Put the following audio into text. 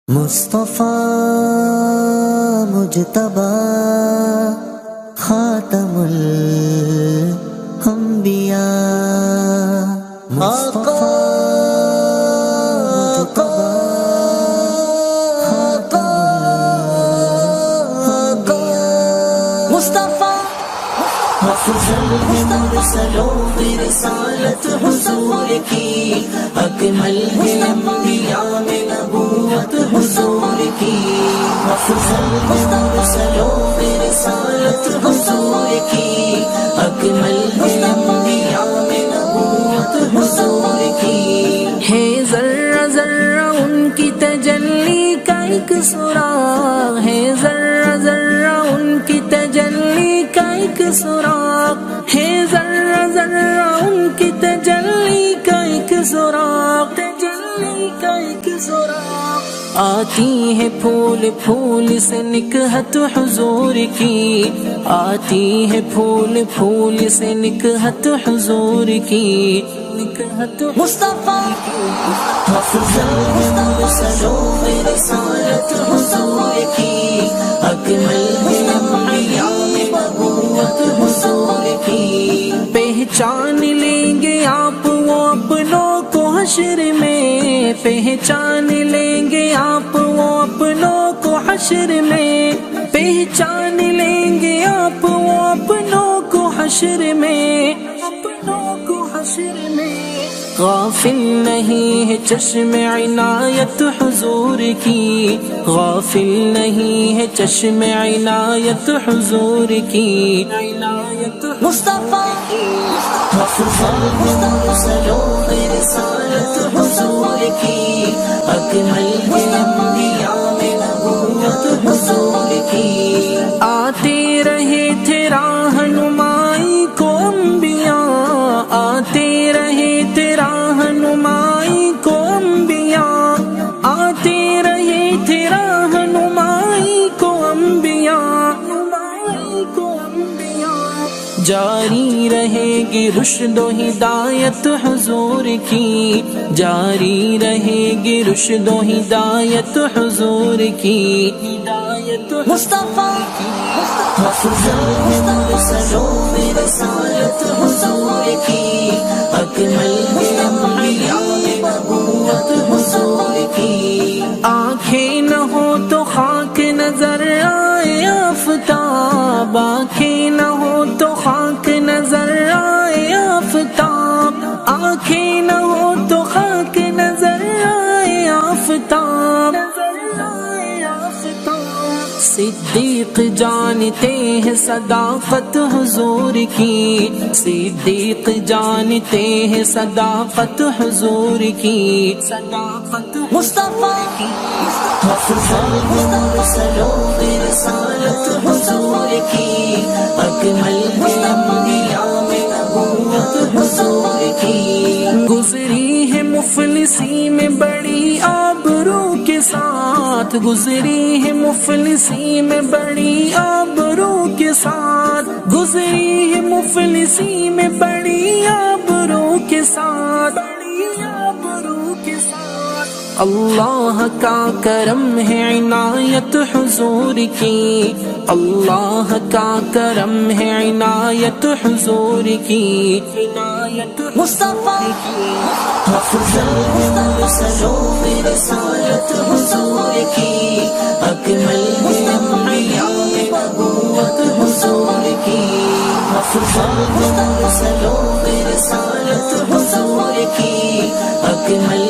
مصطفیٰ مجتبی خاتم الانبیاء آقا افضل ہے مرسلوں کی رسالت حضور کی، اکمل ہے انبیاء میں نبوت حضور کی۔ افضل ہے مرسلوں کی رسالت حضور کی، اکمل ہے انبیاء میں نبوت حضور کی۔ ہے ذرہ ذرہ ان کی تجلی کا ایک سراغ، ہے ذرہ ذرہ ان کی تجلی کا ایک سراغ، ہے ذرہ ذرہ ان کی تجلی کا ایک سراغ، تجلی کا ایک سراغ۔ آتی ہے پھول پھول سے نکہت حضور کی، آتی ہے پھول پھول سے نکہت حضور کی، نکہت مصطفیٰ افضل ہے مرسلوں میں رسالت حضور کی، اکمل ہے انبیاء میں نبوت حضور کی۔ پہچان لیں گے آپ وہ اپنوں کو حشر میں، پہچان لیں گے آپ وہ اپنوں کو حشر میں، پہچان لیں گے آپ وہ اپنوں کو حشر میں، اپنوں کو حشر میں۔ غافل نہیں ہے چشم عنایت حضور کی، غافل نہیں ہے چشم عنایت حضور کی، عنایت مصطفیٰ افضل ہے مرسلوں کی رسالت حضور کی، اکمل ہے انبیاء میں نبوت حضور کی۔ آتے رہے تھے راہنمائی کو انبیاء، آتے رہے تھے راہنمائی کو انبیاء، آتے رہے تھے راہنمائی کو انبیاء، نمائی کو انبیاء۔ جاری رہے گی رشد و ہدایت حضور کی، جاری رہے گی رشد و ہدایت حضور کی، ہدایت مصطفیٰ افضل ہے مرسلوں میں رسالت حضور کی، اکمل ہے انبیاء میں نبوت حضور کی۔ آنکھیں نہ ہو تو خاک نظر آئے آفتاب، آنکھیں نہ ہو تو خاک نظر آئے آفتاب، آنکھیں نہ ہو تو خاک نظر آئے آفتاب، صدیق جانتے ہیں صداقت حضور کی، صدیق جانتے ہیں صداقت حضور کی، صداقت مصطفیٰ افضل ہے مرسلوں کی رسالت حضور کی، اکمل ہے انبیاء میں نبوت حضور کی۔ گزری ہے مفلسی میں بڑی آبرو کے ساتھ، گزری ہے مفلسی میں بڑی آبرو کے ساتھ، گزری ہے مفلسی میں بڑی آبرو کے ساتھ، بڑی آبرو کے ساتھ۔ اللہ کا کرم ہے عنایت حضور کی، اللہ کا کرم ہے عنایت حضور کی، عنایت مصطفیٰ افضل ہے مرسلوں میں رسالت حضور کی، اکمل ہے انبیاء میں نبوت حضور کی۔ افضل ہے مرسلوں میں رسالت حضور کی، اکمل